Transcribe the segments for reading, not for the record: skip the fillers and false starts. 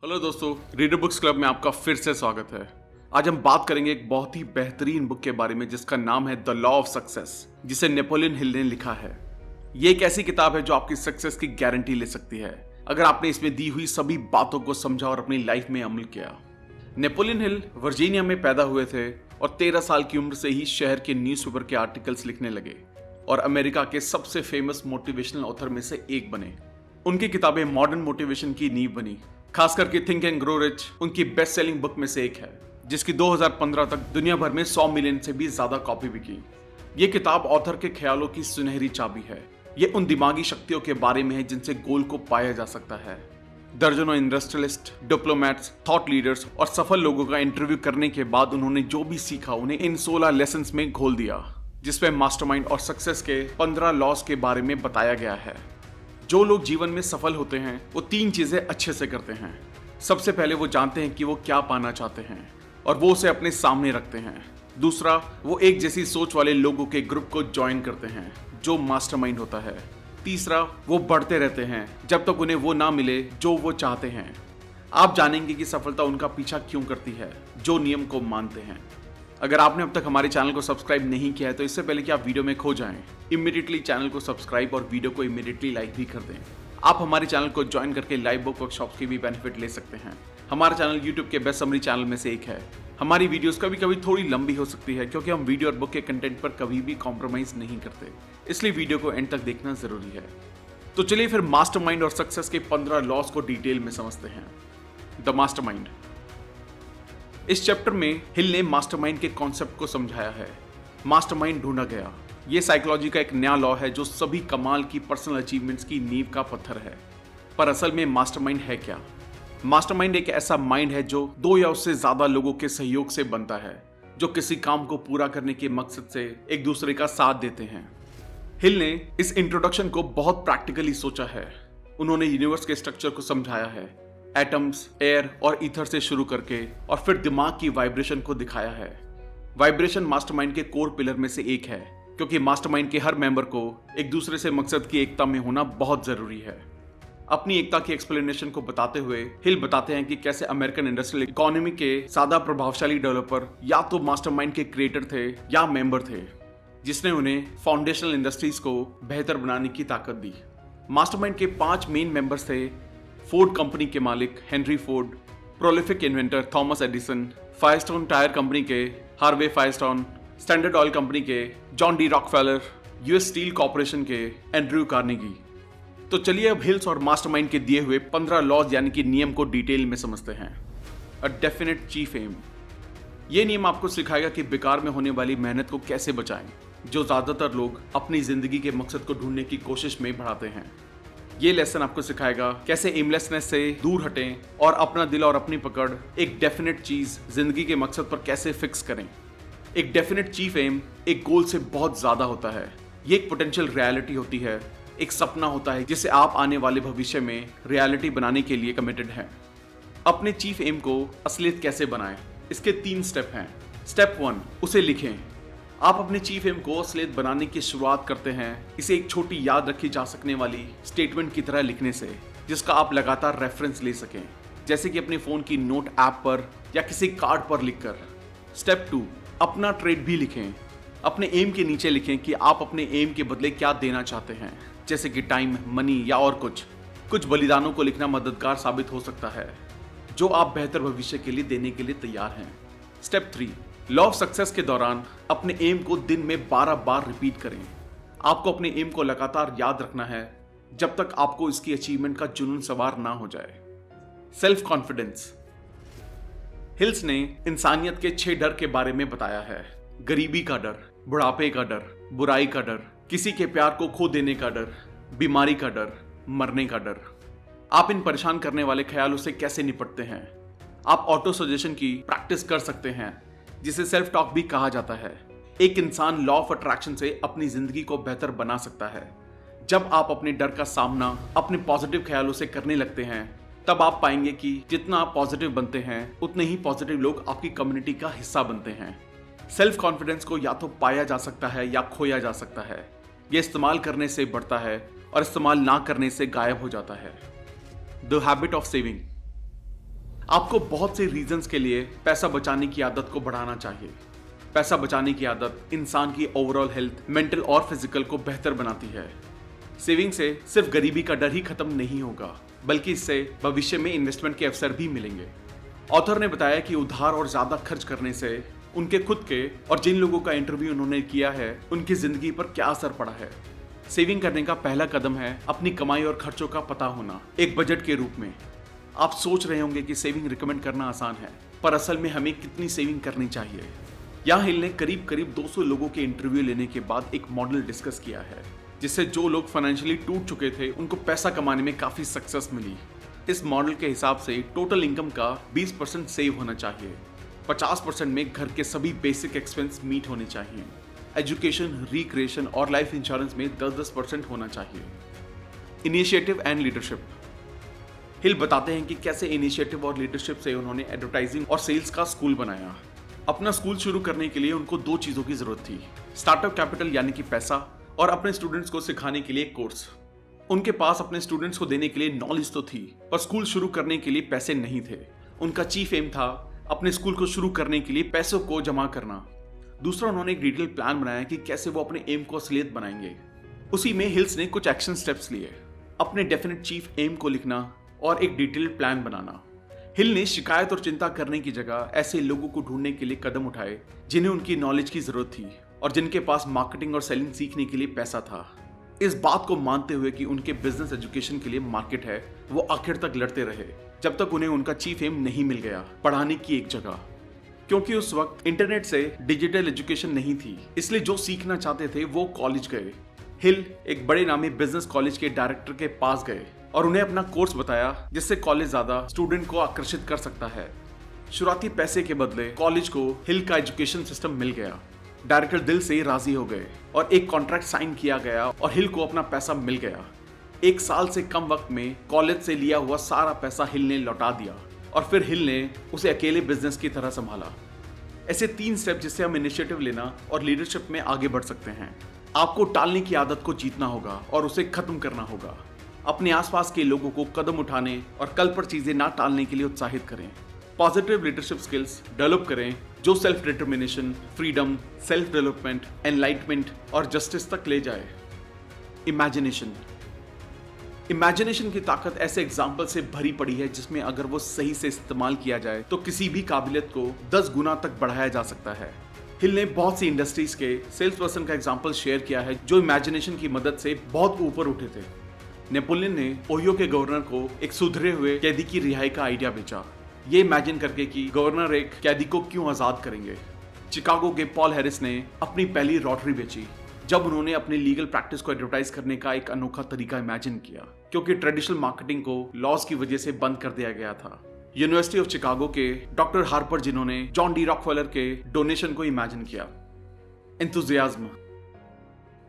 Hello दोस्तों, reader books club में आपका फिर से स्वागत है। आज हम बात करेंगे एक बहुत ही बेहतरीन बुक के बारे में जिसका नाम है द लॉ ऑफ सक्सेस, जिसे नेपोलियन हिल ने लिखा है। ये एक ऐसी किताब है जो आपकी सक्सेस की गारंटी ले सकती है अगर आपने इसमें दी हुई सभी बातों को समझा और अपनी लाइफ में अमल किया। नेपोलियन हिल वर्जीनिया में पैदा हुए थे और 13 साल की उम्र से ही शहर के न्यूज़पेपर के आर्टिकल्स लिखने लगे और अमेरिका के सबसे फेमस मोटिवेशनल ऑथर में से एक बने। उनकी किताबें मॉडर्न मोटिवेशन की नींव बनी। खास करके थिंक एंड ग्रो रिच उनकी बेस्ट सेलिंग बुक में से एक है, जिसकी 2015 तक दुनिया भर में 100 मिलियन से भी ज्यादा कॉपी बिकी। ये किताब ऑथर के ख्यालों की सुनहरी चाबी है। ये उन दिमागी शक्तियों के बारे में है जिनसे गोल को पाया जा सकता है। दर्जनों इंडस्ट्रियलिस्ट, डिप्लोमैट्स, थॉट लीडर्स और सफल लोगों का इंटरव्यू करने के बाद उन्होंने जो भी सीखा उन्हें इन 16 लेसन्स में घोल दिया, जिसमें मास्टरमाइंड और सक्सेस के 15 लॉज के बारे में बताया गया है। जो लोग जीवन में सफल होते हैं वो 3 चीजें अच्छे से करते हैं। सबसे पहले वो जानते हैं कि वो क्या पाना चाहते हैं और वो उसे अपने सामने रखते हैं। दूसरा, वो एक जैसी सोच वाले लोगों के ग्रुप को ज्वाइन करते हैं जो मास्टरमाइंड होता है। तीसरा, वो बढ़ते रहते हैं जब तक उन्हें वो ना मिले जो वो चाहते हैं। आप जानेंगे कि सफलता उनका पीछा क्यों करती है, जो नियम को मानते हैं। अगर आपने अब तक हमारे चैनल को सब्सक्राइब नहीं किया है तो इससे पहले कि आप वीडियो में खो जाएं, इमीडिएटली चैनल को सब्सक्राइब और वीडियो को इमीडिएटली लाइक भी कर दें। आप हमारे चैनल को ज्वाइन करके लाइव बुक वर्कशॉप्स की भी बेनिफिट ले सकते हैं। हमारा चैनल यूट्यूब के बेस्ट समरी चैनल में से एक है। हमारी वीडियोस कभी कभी थोड़ी लंबी हो सकती है क्योंकि हम वीडियो और बुक के कंटेंट पर कभी भी कॉम्प्रोमाइज नहीं करते, इसलिए वीडियो को एंड तक देखना जरूरी है। तो चलिए फिर मास्टरमाइंड और सक्सेस के 15 लॉस को डिटेल में समझते हैं। The mastermind. इस चैप्टर में हिल ने मास्टरमाइंड के कॉन्सेप्ट को समझाया है। मास्टरमाइंड ढूंढा गया। ये साइकोलॉजी का एक नया लॉ है जो सभी कमाल की पर्सनल अचीवमेंट्स की नींव का पत्थर है। पर असल में मास्टरमाइंड है क्या? मास्टरमाइंड एक ऐसा माइंड है जो 2 या उससे ज्यादा लोगों के सहयोग से बनता है, जो किसी काम को पूरा करने के मकसद से एक दूसरे का साथ देते हैं। हिल ने इस इंट्रोडक्शन को बहुत प्रैक्टिकली सोचा है। उन्होंने यूनिवर्स के स्ट्रक्चर को समझाया है, एटम्स, एयर और ईथर से शुरू करके, और फिर दिमाग की वाइब्रेशन को दिखाया है। वाइब्रेशन मास्टरमाइंड के कोर पिलर में से एक है, क्योंकि मास्टरमाइंड के हर मेंबर को एक दूसरे से मकसद की एकता में होना बहुत जरूरी है। अपनी एकता की एक्सप्लेनेशन को बताते हुए हिल बताते हैं कि कैसे अमेरिकन इंडस्ट्रियल इकोनॉमी के ज्यादा प्रभावशाली डेवलपर या तो मास्टरमाइंड के क्रिएटर थे या मेंबर थे, जिसने उन्हें फाउंडेशनल इंडस्ट्रीज को बेहतर बनाने की ताकत दी। मास्टरमाइंड के 5 मेन मेंबर्स थे: फोर्ड कंपनी के मालिक Henry Ford, prolific inventor Thomas Edison, Firestone tyre company के Harvey Firestone, Standard Oil company के John D Rockefeller, US Steel Corporation के एंड्रयू कार्नेगी। तो चलिए अब हिल्स और मास्टरमाइंड के दिए हुए 15 लॉज यानी कि नियम को डिटेल में समझते हैं। A definite chief aim. ये नियम आपको सिखाएगा कि बेकार में होने वाली मेहनत को कैसे बचाएं, जो ज्यादातर लोग अपनी जिंदगी के मकसद को ढूंढने की कोशिश में बढ़ाते हैं। ये लेसन आपको सिखाएगा कैसे एमलेसनेस से दूर हटें और अपना दिल और अपनी पकड़ एक डेफिनेट चीज जिंदगी के मकसद पर कैसे फिक्स करें। एक डेफिनेट चीफ एम एक गोल से बहुत ज्यादा होता है। ये एक पोटेंशियल रियलिटी होती है, एक सपना होता है जिसे आप आने वाले भविष्य में रियलिटी बनाने के लिए कमिटेड हैं। अपने चीफ एम को असलियत कैसे बनाएं, इसके 3 स्टेप हैं। स्टेप 1, उसे लिखें। आप अपने चीफ एम को असलियत बनाने की शुरुआत करते हैं इसे एक छोटी याद रखी जा सकने वाली स्टेटमेंट की तरह लिखने से, जिसका आप लगातार रेफरेंस ले सकें, जैसे कि अपने फोन की नोट ऐप पर या किसी कार्ड पर लिखकर। स्टेप 2, अपना ट्रेड भी लिखें। अपने एम के नीचे लिखें कि आप अपने एम के बदले क्या देना चाहते हैं, जैसे कि टाइम, मनी या और कुछ बलिदानों को लिखना मददगार साबित हो सकता है जो आप बेहतर भविष्य के लिए देने के लिए तैयार हैं। स्टेप 3, लॉ ऑफ सक्सेस के दौरान अपने एम को दिन में 12 बार रिपीट करें। आपको अपने एम को लगातार याद रखना है जब तक आपको इसकी अचीवमेंट का जुनून सवार ना हो जाए। Self confidence. हिल्स ने इंसानियत के 6 डर के बारे में बताया है: गरीबी का डर, बुढ़ापे का डर, बुराई का डर, किसी के प्यार को खो देने का डर, बीमारी का डर, मरने का डर। आप इन परेशान करने वाले ख्यालों से कैसे निपटते हैं? आप ऑटो सजेशन की प्रैक्टिस कर सकते हैं, जिसे सेल्फ टॉक भी कहा जाता है। एक इंसान लॉ ऑफ अट्रैक्शन से अपनी जिंदगी को बेहतर बना सकता है। जब आप अपने डर का सामना अपने पॉजिटिव ख्यालों से करने लगते हैं, तब आप पाएंगे कि जितना आप पॉजिटिव बनते हैं उतने ही पॉजिटिव लोग आपकी कम्युनिटी का हिस्सा बनते हैं। सेल्फ कॉन्फिडेंस को या तो पाया जा सकता है या खोया जा सकता है। यह इस्तेमाल करने से बढ़ता है और इस्तेमाल ना करने से गायब हो जाता है। The habit of saving. आपको बहुत से रीजंस के लिए पैसा बचाने की आदत को बढ़ाना चाहिए। पैसा बचाने की आदत इंसान की ओवरऑल हेल्थ, मेंटल और फिजिकल को बेहतर बनाती है। सेविंग से सिर्फ गरीबी का डर ही खत्म नहीं होगा, बल्कि इससे भविष्य में इन्वेस्टमेंट के अवसर भी मिलेंगे। ऑथर ने बताया कि उधार और ज्यादा खर्च करने से उनके खुद के और जिन लोगों का इंटरव्यू उन्होंने किया है उनकी जिंदगी पर क्या असर पड़ा है। सेविंग करने का पहला कदम है अपनी कमाई और खर्चों का पता होना, एक बजट के रूप में। आप सोच रहे होंगे कि सेविंग रिकमेंड करना आसान है, पर असल में हमें कितनी सेविंग करनी चाहिए। यहाँ हिल ने करीब करीब 200 लोगों के इंटरव्यू लेने के बाद एक मॉडल डिस्कस किया है, जिससे जो लोग फाइनेंशियली टूट चुके थे उनको पैसा कमाने में काफी सक्सेस मिली। इस मॉडल के हिसाब से टोटल इनकम का 20% सेव होना चाहिए, 50% में घर के सभी बेसिक एक्सपेंस मीट होने चाहिए, एजुकेशन, रिक्रिएशन और लाइफ इंश्योरेंस में 10-10% होना चाहिए। Initiative and leadership. हिल बताते हैं कि कैसे इनिशिएटिव और लीडरशिप से उन्होंने एडवर्टाइजिंग और सेल्स का स्कूल बनाया। अपना स्कूल शुरू करने के लिए उनको 2 चीजों की जरूरत थी, स्टार्टअप कैपिटल यानी कि पैसा, और अपने स्टूडेंट्स को सिखाने के लिए कोर्स। उनके पास अपने स्टूडेंट्स को देने के लिए नॉलेज तो थी, पर स्कूल शुरू करने के लिए पैसे नहीं थे। उनका चीफ एम था अपने स्कूल को शुरू करने के लिए पैसों को जमा करना। दूसरा, उन्होंने एक डिटेल प्लान बनाया कि कैसे वो अपने एम को असलियत बनाएंगे। उसी में हिल्स ने कुछ एक्शन स्टेप्स लिए, अपने डेफिनेट चीफ एम को लिखना और एक डिटेल्ड प्लान बनाना। हिल ने शिकायत और चिंता करने की जगह ऐसे लोगों को ढूंढने के लिए कदम उठाए जिन्हें उनकी नॉलेज की जरूरत थी और जिनके पास मार्केटिंग और सेलिंग सीखने के लिए पैसा था। इस बात को मानते हुए कि उनके बिजनेस एजुकेशन के लिए मार्केट है, वो आखिर तक लड़ते रहे जब तक उन्हें उनका चीफ एम नहीं मिल गया, पढ़ाने की एक जगह। क्योंकि उस वक्त इंटरनेट से डिजिटल एजुकेशन नहीं थी, इसलिए जो सीखना चाहते थे वो कॉलेज गए। हिल एक बड़े नामी बिजनेस कॉलेज के डायरेक्टर के पास गए और उन्हें अपना कोर्स बताया, जिससे कॉलेज ज्यादा स्टूडेंट को आकर्षित कर सकता है। शुरुआती पैसे के बदले कॉलेज को हिल का एजुकेशन सिस्टम मिल गया। डायरेक्टर दिल से राजी हो गए और एक कॉन्ट्रैक्ट साइन किया गया और हिल को अपना पैसा मिल गया। 1 साल से कम वक्त में कॉलेज से लिया हुआ सारा पैसा हिल ने लौटा दिया और फिर हिल ने उसे अकेले बिजनेस की तरह संभाला। ऐसे 3 स्टेप जिससे हम इनिशिएटिव लेना और लीडरशिप में आगे बढ़ सकते हैं। आपको टालने की आदत को जीतना होगा और उसे खत्म करना होगा। अपने आसपास के लोगों को कदम उठाने और कल पर चीजें ना टालने के लिए उत्साहित करें। पॉजिटिव लीडरशिप स्किल्स डेवलप करें जो self determination, freedom, self development, enlightenment और जस्टिस तक ले जाए। इमेजिनेशन की ताकत ऐसे एग्जाम्पल से भरी पड़ी है जिसमें अगर वो सही से इस्तेमाल किया जाए तो किसी भी काबिलियत को 10 गुना तक बढ़ाया जा सकता है। हिल ने बहुत सी इंडस्ट्रीज के सेल्स पर्सन का एग्जाम्पल शेयर किया है जो इमेजिनेशन की मदद से बहुत ऊपर उठे थे। नेपोलियन ने ओहियो के गवर्नर को एक सुधरे हुए कैदी की रिहाई का आइडिया बेचा, ये इमेजिन करके कि गवर्नर एक कैदी को क्यों आजाद करेंगे। चिकागो के पॉल हैरिस ने अपनी पहली लॉटरी बेची जब उन्होंने अपनी लीगल प्रैक्टिस को एडवर्टाइज करने का एक अनोखा तरीका इमेजिन किया, क्योंकि ट्रेडिशनल मार्केटिंग को लॉज की वजह से बंद कर दिया गया था। यूनिवर्सिटी ऑफ चिकागो के डॉक्टर हार्पर जिन्होंने जॉन डी रॉकफेलर के डोनेशन को इमेजिन किया। एंथुजियाज्म।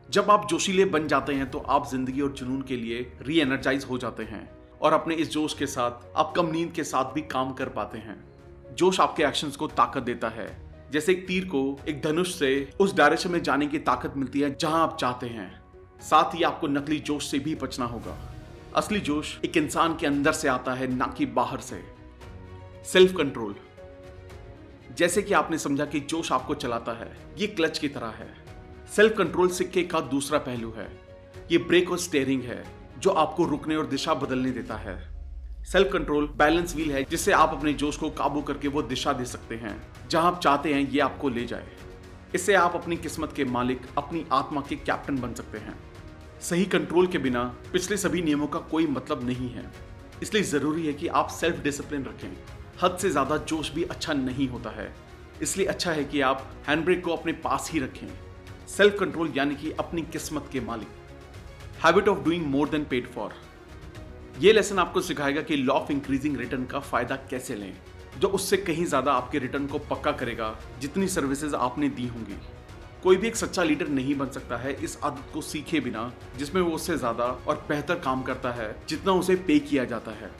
जब आप जोशीले बन जाते हैं तो आप जिंदगी और जुनून के लिए री एनर्जाइज हो जाते हैं और अपने इस जोश के साथ आप कम नींद के साथ भी काम कर पाते हैं। जोश आपके एक्शंस को ताकत देता है, जैसे एक तीर को एक धनुष से उस डायरेक्शन में जाने की ताकत मिलती है जहां आप चाहते हैं। साथ ही आपको नकली जोश से भी बचना होगा। असली जोश एक इंसान के अंदर से आता है, ना कि बाहर से। Self control. जैसे कि आपने समझा कि जोश आपको चलाता है, ये क्लच की तरह है। सेल्फ कंट्रोल सिक्के का दूसरा पहलू है। ये ब्रेक और स्टीयरिंग है जो आपको रुकने और दिशा बदलने देता है। सेल्फ कंट्रोल बैलेंस व्हील है जिससे आप अपने जोश को काबू करके वो दिशा दे सकते हैं जहां आप चाहते हैं ये आपको ले जाए। इससे आप अपनी किस्मत के मालिक, अपनी आत्मा के कैप्टन बन सकते हैं। सही कंट्रोल के बिना पिछले सभी नियमों का कोई मतलब नहीं है, इसलिए जरूरी है कि आप सेल्फ डिसिप्लिन रखें। हद से ज्यादा जोश भी अच्छा नहीं होता है, इसलिए अच्छा है कि आप हैंड ब्रेक को अपने पास ही रखें। सेल्फ कंट्रोल यानी कि अपनी किस्मत के मालिक। Habit of doing more than paid for. यह लेसन आपको सिखाएगा कि लॉ ऑफ इंक्रीजिंग रिटर्न का फायदा कैसे लें, जो उससे कहीं ज्यादा आपके रिटर्न को पक्का करेगा जितनी सर्विसेज आपने दी होंगी। कोई भी एक सच्चा लीडर नहीं बन सकता है इस आदत को सीखे बिना, जिसमें वो उससे ज्यादा और बेहतर काम करता है जितना उसे पे किया जाता है।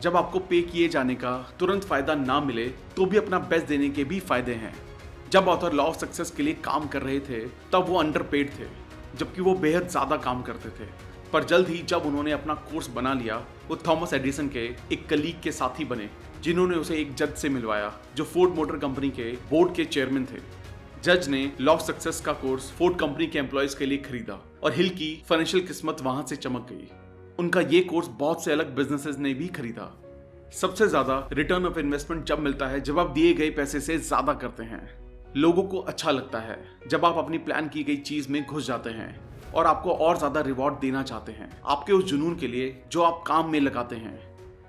जब आपको पे किए जाने का तुरंत फायदा ना मिले तो भी अपना बेस्ट देने के भी फायदे हैं। जब ऑथर लॉ ऑफ सक्सेस के लिए काम कर रहे थे तब वो अंडरपेड थे, जबकि वो बेहद ज्यादा काम करते थे। पर जल्द ही जब उन्होंने अपना कोर्स बना लिया, वो थॉमस एडिसन के एक कलीग के साथी बने जिन्होंने उसे एक जज से मिलवाया जो फोर्ड मोटर कंपनी के बोर्ड के चेयरमैन थे। जज ने लॉ ऑफ सक्सेस का कोर्स फोर्ड कंपनी के एम्प्लॉयज के लिए खरीदा और हिल की फाइनेंशियल किस्मत वहां से चमक गई। उनका ये कोर्स बहुत से अलग बिजनेसेस ने भी खरीदा। सबसे ज्यादा रिटर्न ऑफ इन्वेस्टमेंट जब मिलता है जब आप दिए गए पैसे से ज्यादा करते हैं। लोगों को अच्छा लगता है जब आप अपनी प्लान की गई चीज में घुस जाते हैं और आपको और ज्यादा रिवॉर्ड देना चाहते हैं आपके उस जुनून के लिए जो आप काम में लगाते हैं।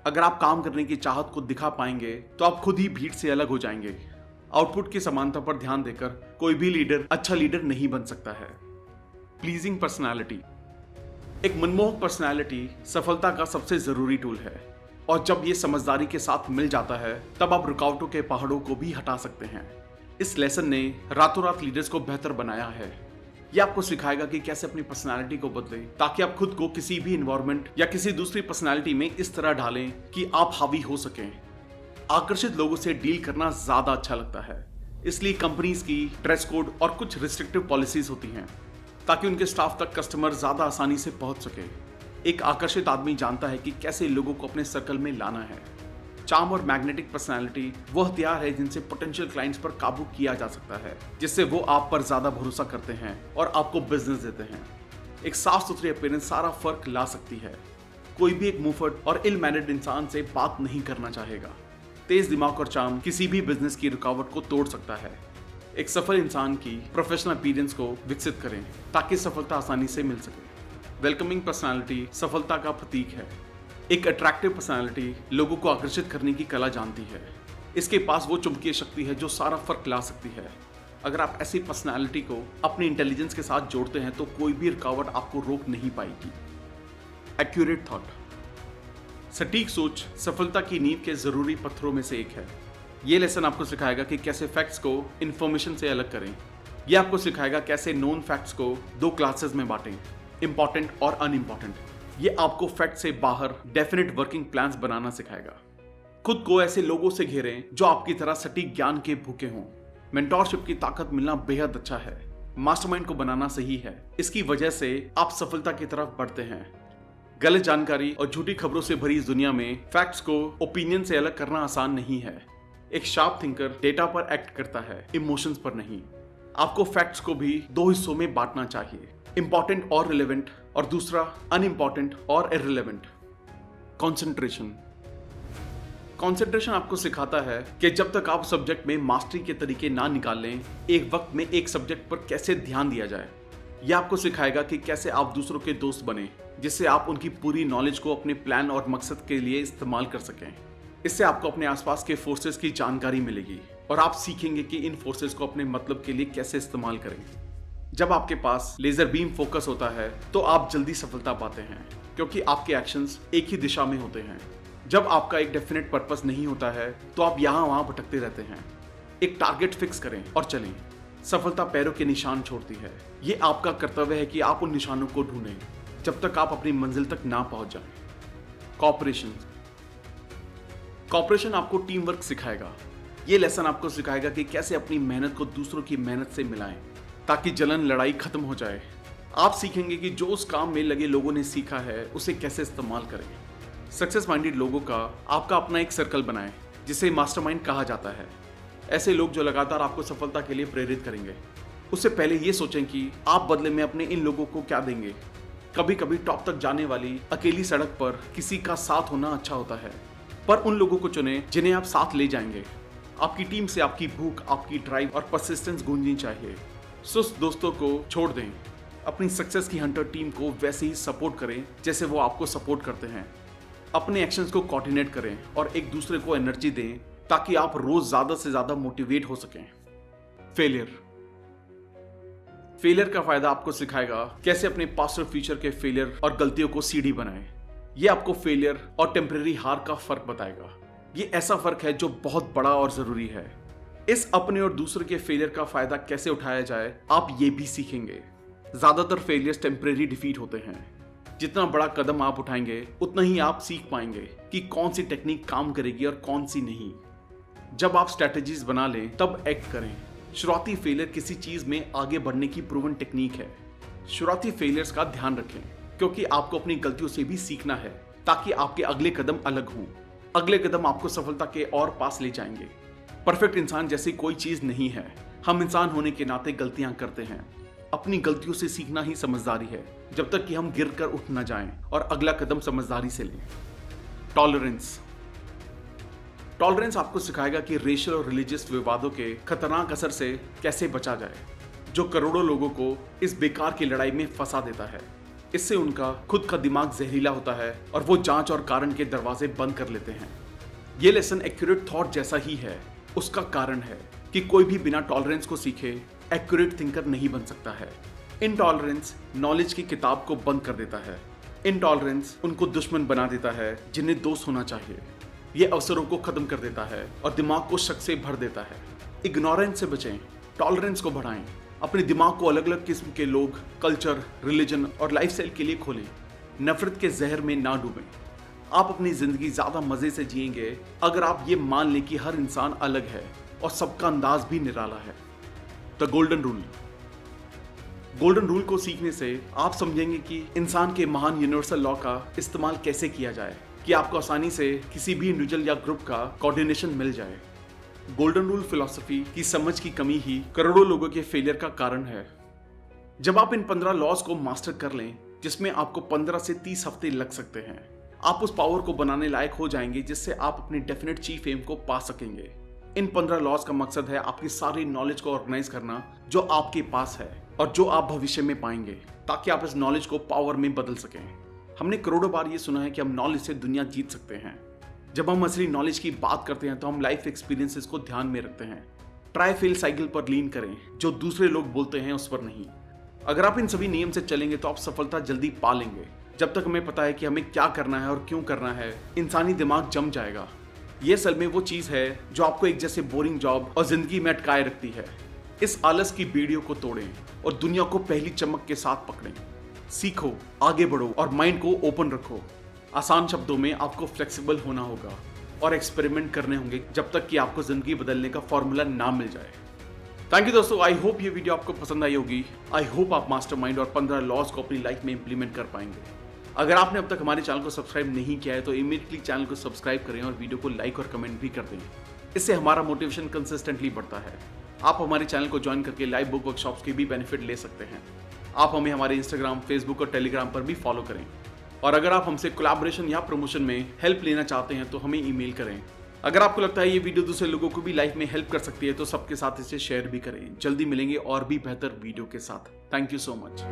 अगर आप काम करने की चाहत को दिखा पाएंगे तो आप खुद ही भीड़ से अलग हो जाएंगे। आउटपुट की समानता पर ध्यान देकर कोई भी लीडर अच्छा लीडर नहीं बन सकता है। Pleasing personality. एक मनमोहक पर्सनालिटी सफलता का सबसे जरूरी टूल है और जब ये समझदारी के साथ मिल जाता है तब आप रुकावटों के पहाड़ों को भी हटा सकते हैं। इस लेसन ने रातों रात लीडर्स को बेहतर बनाया है। ये आपको सिखाएगा कि कैसे अपनी पर्सनालिटी को बदलें ताकि आप खुद को किसी भी इन्वायरमेंट या किसी दूसरी पर्सनालिटी में इस तरह ढालें कि आप हावी हो सकें। आकर्षित लोगों से डील करना ज्यादा अच्छा लगता है, इसलिए कंपनीज की ड्रेस कोड और कुछ रिस्ट्रिक्टिव पॉलिसीज होती हैं ताकि उनके स्टाफ तक कस्टमर ज्यादा आसानी से पहुंच सके। एक आकर्षित आदमी जानता है कि कैसे लोगों को अपने सर्कल में लाना है। चार्म और मैग्नेटिक पर्सनालिटी वो हथियार है जिनसे पोटेंशियल क्लाइंट्स पर काबू किया जा सकता है, जिससे वो आप पर ज्यादा भरोसा करते हैं और आपको बिजनेस देते हैं। एक साफ सुथरी अपीयरेंस सारा फर्क ला सकती है। कोई भी एक मुंहफट और इल मैनर्ड इंसान से बात नहीं करना चाहेगा। तेज दिमाग और चार्म किसी भी बिजनेस की रुकावट को तोड़ सकता है। एक सफल इंसान की प्रोफेशनल अपीयरेंस को विकसित करें ताकि सफलता आसानी से मिल सके। वेलकमिंग पर्सनालिटी सफलता का प्रतीक है। एक अट्रैक्टिव पर्सनालिटी लोगों को आकर्षित करने की कला जानती है। इसके पास वो चुंबकीय शक्ति है जो सारा फर्क ला सकती है। अगर आप ऐसी पर्सनालिटी को अपनी इंटेलिजेंस के साथ जोड़ते हैं तो कोई भी रुकावट आपको रोक नहीं पाएगी। Accurate thought. सटीक सोच सफलता की नींव के जरूरी पत्थरों में से एक है। ये लेसन आपको सिखाएगा कि कैसे फैक्ट्स को इन्फॉर्मेशन से अलग करें। यह आपको सिखाएगा कैसे नोन फैक्ट्स को दो क्लासेस में बांटें, इंपॉर्टेंट और अनइम्पॉर्टेंट। ये आपको फैक्ट से बाहर डेफिनेट वर्किंग प्लान्स बनाना सिखाएगा। खुद को ऐसे लोगों से घेरें जो आपकी तरह सटीक ज्ञान के भूखे हों। मेंटोरशिप की ताकत मिलना बेहद अच्छा है। मास्टरमाइंड को बनाना सही है। इसकी वजह से आप सफलता की तरफ बढ़ते हैं। गलत जानकारी और झूठी खबरों से भरी इस दुनिया में फैक्ट्स को ओपिनियन से अलग करना आसान नहीं है। एक शार्प थिंकर डेटा पर एक्ट करता है, इमोशंस पर नहीं। आपको फैक्ट्स को भी दो हिस्सों में बांटना चाहिए, इंपॉर्टेंट और रिलेवेंट, और दूसरा अनइम्पॉर्टेंट और इररिलेवेंट। कंसंट्रेशन आपको सिखाता है कि जब तक आप सब्जेक्ट में मास्टरी के तरीके ना निकाल लें, एक वक्त में एक सब्जेक्ट पर कैसे ध्यान दिया जाए। यह आपको सिखाएगा कि कैसे आप दूसरों के दोस्त बने, जिससे आप उनकी पूरी नॉलेज को अपने प्लान और मकसद के लिए इस्तेमाल कर सकें। इससे आपको अपने आसपास के फोर्सेस की जानकारी मिलेगी और आप सीखेंगे कि इन फोर्सेस को अपने मतलब के लिए कैसे इस्तेमाल करें। जब आपके पास लेजर बीम फोकस होता है तो आप जल्दी सफलता पाते हैं, क्योंकि आपके एक्शंस एक ही दिशा में होते हैं। जब आपका एक डेफिनेट पर्पस नहीं होता है तो आप यहाँ वहां भटकते रहते हैं। एक टारगेट फिक्स करें और चलें। सफलता पैरों के निशान छोड़ती है। ये आपका कर्तव्य है कि आप उन निशानों को ढूंढें जब तक आप अपनी मंजिल तक ना पहुंच जाएं। कॉपरेशन आपको टीम वर्क सिखाएगा। ये लेसन आपको सिखाएगा कि कैसे अपनी मेहनत को दूसरों की मेहनत से मिलाएं ताकि जलन लड़ाई खत्म हो जाए। आप सीखेंगे कि जो उस काम में लगे लोगों ने सीखा है उसे कैसे इस्तेमाल करें। सक्सेस माइंडेड लोगों का आपका अपना एक सर्कल बनाएं जिसे मास्टरमाइंड कहा जाता है। ऐसे लोग जो लगातार आपको सफलता के लिए प्रेरित करेंगे। उससे पहले ये सोचें कि आप बदले में अपने इन लोगों को क्या देंगे। कभी कभी टॉप तक जाने वाली अकेली सड़क पर किसी का साथ होना अच्छा होता है, पर उन लोगों को चुनें जिन्हें आप साथ ले जाएंगे। आपकी टीम से आपकी भूख, आपकी ड्राइव और परसिस्टेंस गूंजनी चाहिए। सुस्त दोस्तों को छोड़ दें। अपनी सक्सेस की हंटर टीम को वैसे ही सपोर्ट करें जैसे वो आपको सपोर्ट करते हैं। अपने एक्शंस को कोऑर्डिनेट करें और एक दूसरे को एनर्जी दें ताकि आप रोज ज्यादा से ज्यादा मोटिवेट हो सकें। फेलियर का फायदा आपको सिखाएगा कैसे अपने पास्ट और फ्यूचर के फेलियर और गलतियों को सीढ़ी बनाएं। ये आपको फेलियर और टेम्परेरी हार का फर्क बताएगा। ये ऐसा फर्क है जो बहुत बड़ा और जरूरी है। इस अपने और दूसरे के फेलियर का फायदा कैसे उठाया जाए आप ये भी सीखेंगे। ज्यादातर फेलियर्स टेम्परेरी डिफीट होते हैं। जितना बड़ा कदम आप उठाएंगे उतना ही आप सीख पाएंगे कि कौन सी टेक्निक काम करेगी और कौन सी नहीं। जब आप स्ट्रेटेजीज बना लें तब एक्ट करें। शुरुआती फेलियर किसी चीज में आगे बढ़ने की प्रूवन टेक्निक है। शुरुआती फेलियर्स का ध्यान रखें क्योंकि आपको अपनी गलतियों से भी सीखना है ताकि आपके अगले कदम अलग हों। अगले कदम आपको सफलता के और पास ले जाएंगे। परफेक्ट इंसान जैसी कोई चीज नहीं है। हम इंसान होने के नाते गलतियां करते हैं। अपनी गलतियों से सीखना ही समझदारी है, जब तक कि हम गिर कर उठ न जाएं और अगला कदम समझदारी से लें। टॉलरेंस आपको सिखाएगा कि रेशियल और रिलीजियस विवादों के खतरनाक असर से कैसे बचा जाए, जो करोड़ों लोगों को इस बेकार की लड़ाई में फंसा देता है। इससे उनका खुद का दिमाग जहरीला होता है और वो जांच और कारण के दरवाजे बंद कर लेते हैं। ये लेसन एक्यूरेट थॉट जैसा ही है। उसका कारण है कि कोई भी बिना टॉलरेंस को सीखे एक्यूरेट थिंकर नहीं बन सकता है। इनटॉलरेंस नॉलेज की किताब को बंद कर देता है। इनटॉलरेंस उनको दुश्मन बना देता है जिन्हें दोस्त होना चाहिए। ये अवसरों को खत्म कर देता है और दिमाग को शक से भर देता है। इग्नोरेंस से बचें, टॉलरेंस को बढ़ाएं। अपने दिमाग को अलग अलग किस्म के लोग, कल्चर, रिलीजन और लाइफस्टाइल के लिए खोलें। नफरत के जहर में ना डूबें। आप अपनी जिंदगी ज्यादा मजे से जिएंगे अगर आप ये मान लें कि हर इंसान अलग है और सबका अंदाज भी निराला है। द गोल्डन रूल को सीखने से आप समझेंगे कि इंसान के महान यूनिवर्सल लॉ का इस्तेमाल कैसे किया जाए कि आपको आसानी से किसी भी इंडिविजुअल या ग्रुप का कोऑर्डिनेशन मिल जाए। गोल्डन रूल फिलॉसफी की समझ की कमी ही करोड़ों लोगों के फेलियर का कारण है। जब आप इन 15 लॉज को मास्टर कर लें, जिसमें आपको 15 से 30 हफ्ते लग सकते हैं, आप उस पावर को बनाने लायक हो जाएंगे जिससे आप अपने डेफिनेट चीफ एम को पा सकेंगे। इन 15 लॉज का मकसद है आपकी सारी नॉलेज को ऑर्गेनाइज करना जो आपके पास है और जो आप भविष्य में पाएंगे, ताकि आप इस नॉलेज को पावर में बदल सकें। हमने करोड़ों बार ये सुना है कि हम नॉलेज से दुनिया जीत सकते हैं। जब हम असली नॉलेज की बात करते हैं तो हम लाइफ एक्सपीरियंसेस को ध्यान में रखते हैं। ट्राई फेल साइकिल पर लीन करें, जो दूसरे लोग बोलते हैं उस पर नहीं। अगर आप इन सभी नियम से चलेंगे तो आप सफलता जल्दी पा लेंगे। जब तक हमें पता है कि हमें क्या करना है और क्यों करना है, इंसानी दिमाग जम जाएगा। ये असल में वो चीज है जो आपको एक जैसे बोरिंग जॉब और जिंदगी में अटकाए रखती है। इस आलस की बेड़ियों को तोड़ें और दुनिया को पहली चमक के साथ पकड़ें। सीखो, आगे बढ़ो और माइंड को ओपन रखो। आसान शब्दों में आपको फ्लेक्सिबल होना होगा और एक्सपेरिमेंट करने होंगे जब तक कि आपको जिंदगी बदलने का फॉर्मूला ना मिल जाए। थैंक यू दोस्तों, आई होप ये वीडियो आपको पसंद आई होगी। आई होप आप मास्टरमाइंड और 15 लॉज को अपनी लाइफ में इंप्लीमेंट कर पाएंगे। अगर आपने अब तक हमारे चैनल को सब्सक्राइब नहीं किया है तो इमीडिएटली चैनल को सब्सक्राइब करें और वीडियो को लाइक और कमेंट भी कर दें। इससे हमारा मोटिवेशन कंसिस्टेंटली बढ़ता है। आप हमारे चैनल को ज्वाइन करके लाइव बुक वर्कशॉप्स के भी बेनिफिट ले सकते हैं। आप हमें हमारे इंस्टाग्राम, फेसबुक और टेलीग्राम पर भी फॉलो करें। और अगर आप हमसे कोलैबोरेशन या प्रमोशन में हेल्प लेना चाहते हैं तो हमें ईमेल करें। अगर आपको लगता है ये वीडियो दूसरे लोगों को भी लाइफ में हेल्प कर सकती है तो सबके साथ इसे शेयर भी करें। जल्दी मिलेंगे और भी बेहतर वीडियो के साथ। Thank you so much.